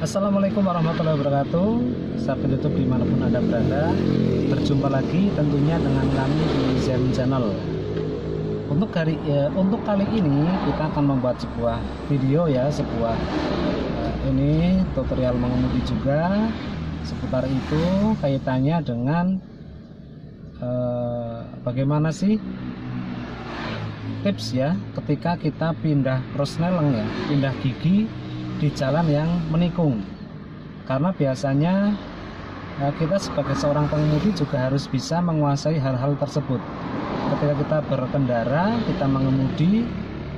Assalamualaikum warahmatullahi wabarakatuh. Sahabat YouTube dimanapun Anda berada, berjumpa lagi tentunya dengan kami di Zen Channel. Untuk kali ini kita akan membuat sebuah video ya, ini tutorial mengemudi juga. Seputar itu kaitannya dengan bagaimana sih tips ya ketika kita pindah prosneleng ya, pindah gigi di jalan yang menikung. Karena biasanya kita sebagai seorang pengemudi juga harus bisa menguasai hal-hal tersebut. Ketika kita berkendara, kita mengemudi,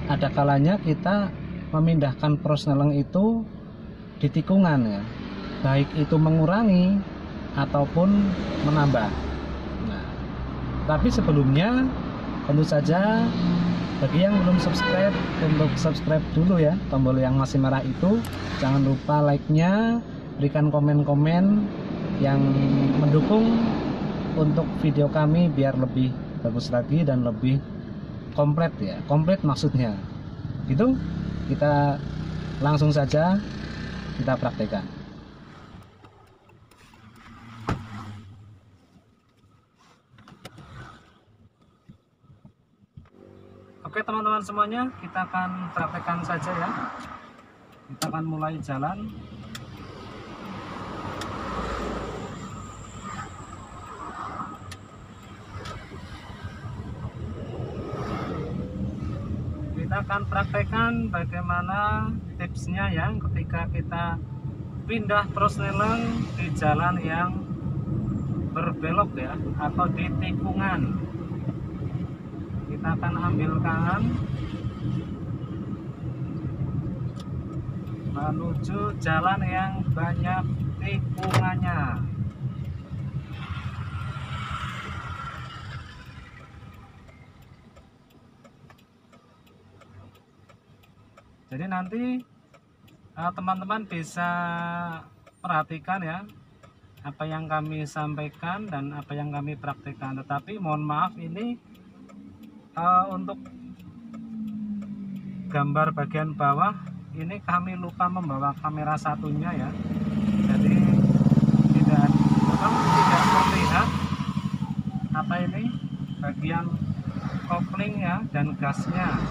ada kalanya kita memindahkan prosneleng itu di tikungan ya, baik itu mengurangi ataupun menambah. Nah, tapi sebelumnya tentu saja bagi yang belum subscribe, untuk subscribe dulu ya, tombol yang masih merah itu. Jangan lupa like-nya, berikan komen-komen yang mendukung untuk video kami biar lebih bagus lagi dan lebih komplit ya. Komplit maksudnya gitu. Kita langsung saja kita praktekkan. Oke teman-teman semuanya, kita akan praktekkan saja ya. Kita akan mulai jalan. Kita akan praktekkan bagaimana tipsnya ya ketika kita pindah prosneleng di jalan yang berbelok ya, atau di tikungan. Kita akan ambil kanan menuju jalan yang banyak tikungannya. Jadi nanti teman-teman bisa perhatikan ya apa yang kami sampaikan dan apa yang kami praktekkan. Tetapi mohon maaf, ini untuk gambar bagian bawah ini kami lupa membawa kamera satunya ya, jadi tidak terlihat apa ini bagian kopling ya dan gasnya.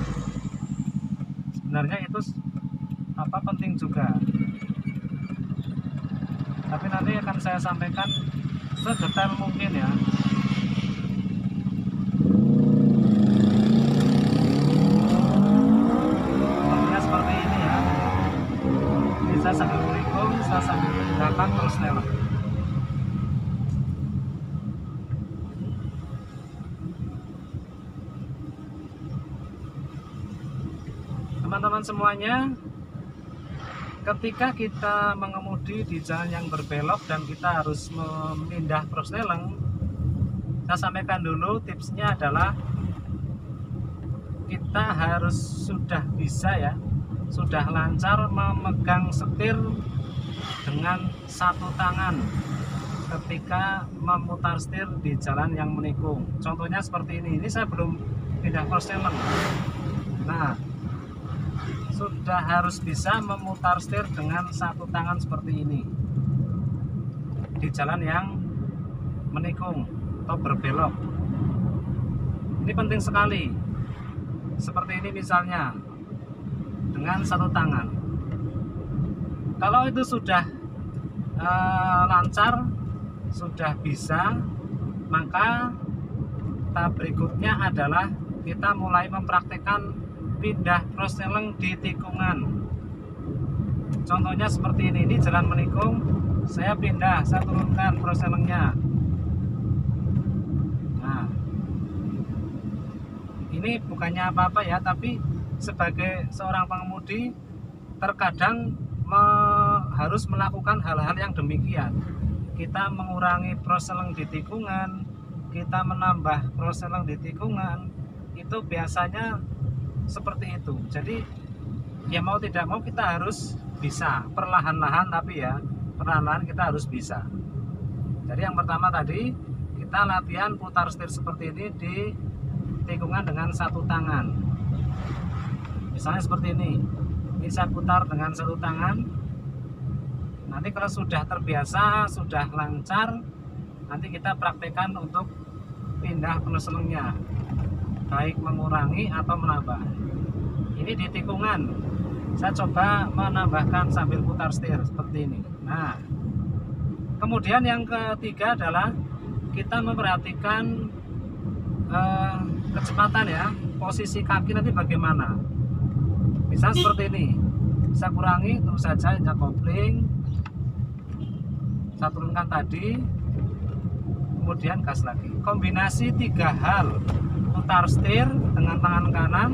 Sebenarnya itu penting juga, tapi nanti akan saya sampaikan sedetail mungkin ya. Bisa sambil menikung, bisa sambil menggunakan prosneleng. Teman-teman semuanya, ketika kita mengemudi di jalan yang berbelok dan kita harus memindah prosneleng, saya sampaikan dulu tipsnya adalah kita harus sudah bisa ya, sudah lancar memegang setir dengan satu tangan ketika memutar setir di jalan yang menikung. Contohnya seperti ini saya belum pindah prosneleng. Nah, sudah harus bisa memutar setir dengan satu tangan seperti ini di jalan yang menikung atau berbelok. Ini penting sekali. Seperti ini misalnya, dengan satu tangan. Kalau itu sudah lancar, sudah bisa, maka tahap berikutnya adalah kita mulai mempraktekkan pindah prosneleng di tikungan. Contohnya seperti ini jalan menikung, saya pindah, saya turunkan prosnelengnya. Nah, ini bukannya apa-apa ya, tapi sebagai seorang pengemudi terkadang harus melakukan hal-hal yang demikian. Kita mengurangi prosneleng di tikungan, kita menambah prosneleng di tikungan, itu biasanya seperti itu. Jadi ya mau tidak mau kita harus bisa, perlahan-lahan, tapi ya perlahan-lahan kita harus bisa. Jadi yang pertama tadi kita latihan putar setir seperti ini di tikungan dengan satu tangan. Misalnya seperti ini saya putar dengan satu tangan, Nanti kalau sudah terbiasa, sudah lancar, nanti kita praktekkan untuk pindah peneselengnya, baik mengurangi atau menambah. Ini di tikungan, saya coba menambahkan sambil putar setir seperti ini. Nah, kemudian yang ketiga adalah kita memperhatikan kecepatan ya, posisi kaki nanti bagaimana. Misal seperti ini, saya kurangi terus saja injak kopling, saya turunkan tadi, kemudian gas lagi. Kombinasi 3 hal, putar setir dengan tangan kanan,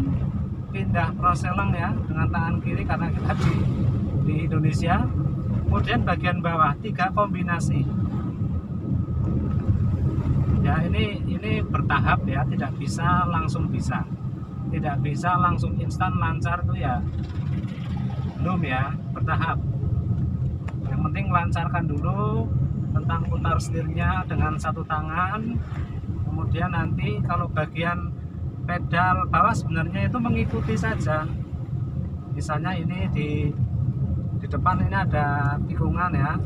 pindah proseleng ya dengan tangan kiri karena kita di Indonesia, kemudian bagian bawah 3 kombinasi ya. Ini bertahap ya, tidak bisa langsung langsung instan lancar tuh ya, belum ya, bertahap. Yang penting lancarkan dulu tentang putar setirnya dengan satu tangan, kemudian nanti kalau bagian pedal bawah sebenarnya itu mengikuti saja. Misalnya ini di depan ini ada tikungan ya,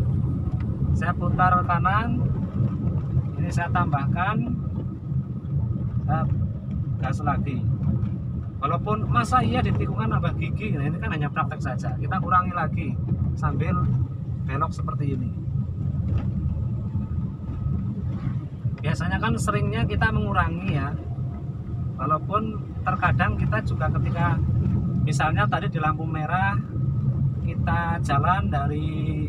saya putar kanan, ini saya tambahkan, saya gas lagi. Walaupun masa iya di tikungan nambah gigi, nah ini kan hanya praktek saja. Kita kurangi lagi sambil belok seperti ini. Biasanya kan seringnya kita mengurangi ya, walaupun terkadang kita juga ketika misalnya tadi di lampu merah kita jalan dari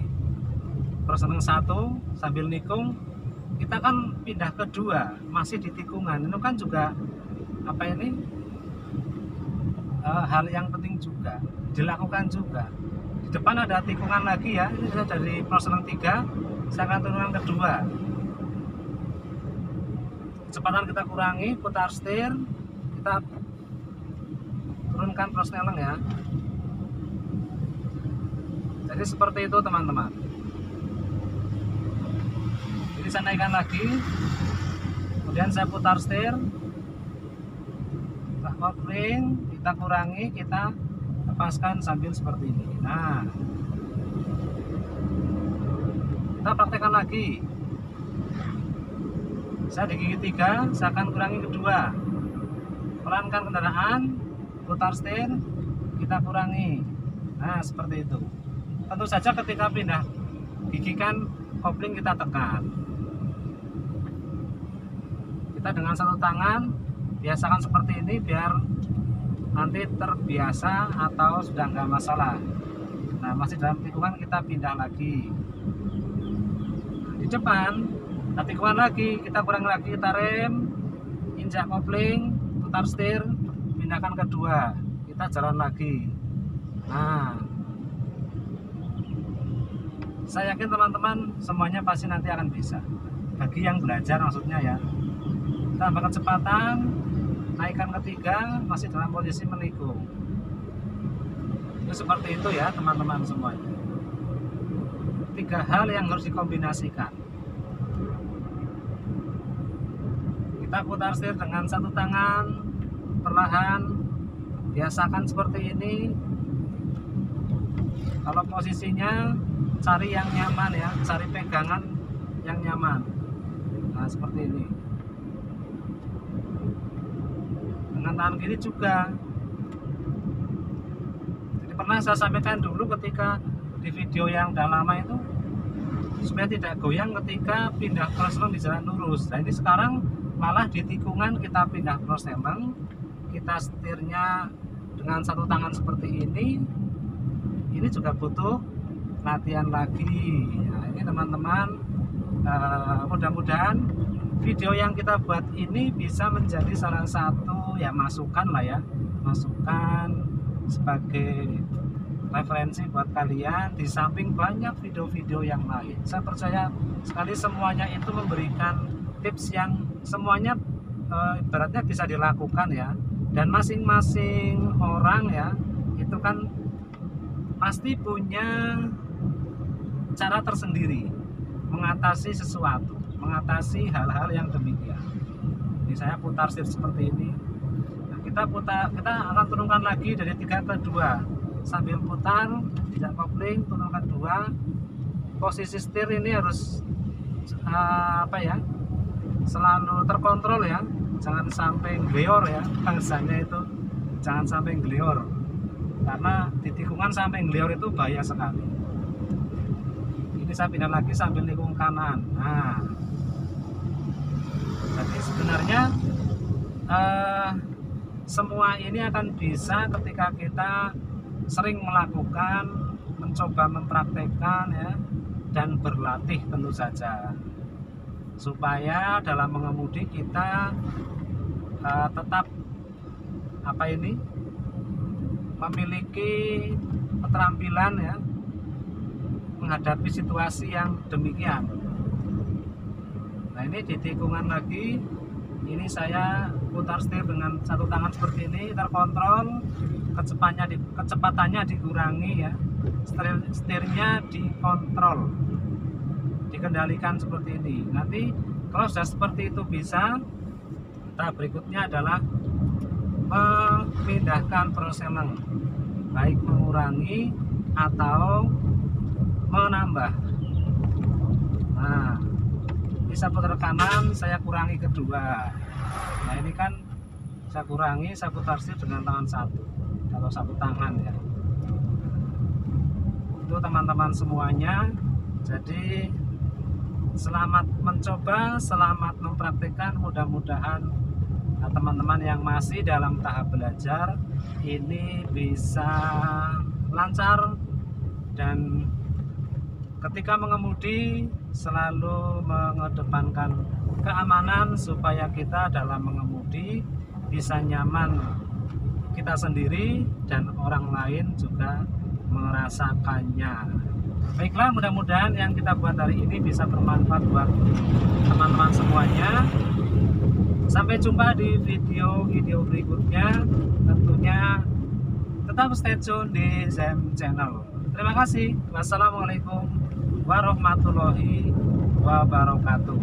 Proseneng 1 sambil nikung, kita kan pindah ke 2 masih di tikungan, itu kan juga apa ini hal yang penting juga dilakukan juga. Di depan ada tikungan lagi ya, ini saya dari Proseneng 3 saya akan turunkan ke 2. Kecepatan kita kurangi, putar setir, kita turunkan prosneleng ya. Jadi seperti itu teman-teman. Jadi saya naikkan lagi, kemudian saya putar setir, kita kopling, kita kurangi, kita lepaskan sambil seperti ini. Nah, kita praktekkan lagi. Saya di gigi 3, saya akan kurangi ke 2. Pelankan kendaraan, putar setir, kita kurangi. Nah, seperti itu. Tentu saja ketika pindah gigi kan kopling kita tekan. Kita dengan satu tangan biasakan seperti ini biar nanti terbiasa atau sudah nggak masalah. Nah, masih dalam tikungan kita pindah lagi. Di depan, nah tikungan lagi, kita kurangi lagi, kita rem, injak kopling, putar setir, pindahkan ke 2, kita jalan lagi. Nah, saya yakin teman-teman semuanya pasti nanti akan bisa. Bagi yang belajar maksudnya ya. Tambah kecepatan, naikkan ke 3, masih dalam posisi menikung. Itu seperti itu ya teman-teman semuanya. 3 hal yang harus dikombinasikan. Kita putar setir dengan satu tangan, perlahan, biasakan seperti ini. Kalau posisinya cari yang nyaman ya, cari pegangan yang nyaman. Nah, seperti ini. Dengan tangan kiri juga. Jadi pernah saya sampaikan dulu ketika di video yang udah lama itu, supaya tidak goyang ketika pindah proseleng di jalan lurus. Nah, ini sekarang malah di tikungan kita pindah proseleng, kita setirnya dengan satu tangan seperti ini juga butuh latihan lagi. Nah, ini teman-teman, mudah-mudahan video yang kita buat ini bisa menjadi salah satu ya masukan lah ya, masukan sebagai referensi buat kalian di samping banyak video-video yang lain. Saya percaya sekali semuanya itu memberikan tips yang semuanya ibaratnya bisa dilakukan ya, dan masing-masing orang ya itu kan pasti punya cara tersendiri mengatasi sesuatu, mengatasi hal-hal yang demikian. Ini saya putar setir seperti ini. Nah, kita akan turunkan lagi dari 3 ke 2 sambil putar, tidak kopling, turunkan 2, posisi setir ini harus selalu terkontrol ya, jangan sampai ngelior ya, bangsanya itu jangan sampai ngelior, karena di tikungan sampai ngelior itu bahaya sekali. Ini saya pindah lagi sambil nikung kanan. Nah, jadi sebenarnya semua ini akan bisa ketika kita sering melakukan, mencoba mempraktekkan ya, dan berlatih tentu saja, supaya dalam mengemudi kita tetap memiliki keterampilan ya, menghadapi situasi yang demikian. Nah, ini di tikungan lagi, ini saya putar setir dengan satu tangan seperti ini, terkontrol, kecepatannya dikurangi ya, setirnya dikontrol, dikendalikan seperti ini. Nanti kalau sudah seperti itu bisa, tahap berikutnya adalah memindahkan proseleng, baik mengurangi atau menambah. Nah, bisa putar kanan, saya kurangi kedua. Nah, ini kan saya kurangi, saya putar setir dengan tangan satu, atau satu tangan ya. Itu teman-teman semuanya. Jadi selamat mencoba, selamat mempraktikkan. Mudah-mudahan teman-teman yang masih dalam tahap belajar ini bisa lancar, dan ketika mengemudi selalu mengedepankan keamanan supaya kita dalam mengemudi bisa nyaman kita sendiri dan orang lain juga merasakannya. Baiklah, mudah-mudahan yang kita buat hari ini bisa bermanfaat buat teman-teman semuanya. Sampai jumpa di video berikutnya. Tentunya tetap stay tune di ZM Channel. Terima kasih. Wassalamualaikum warahmatullahi wabarakatuh.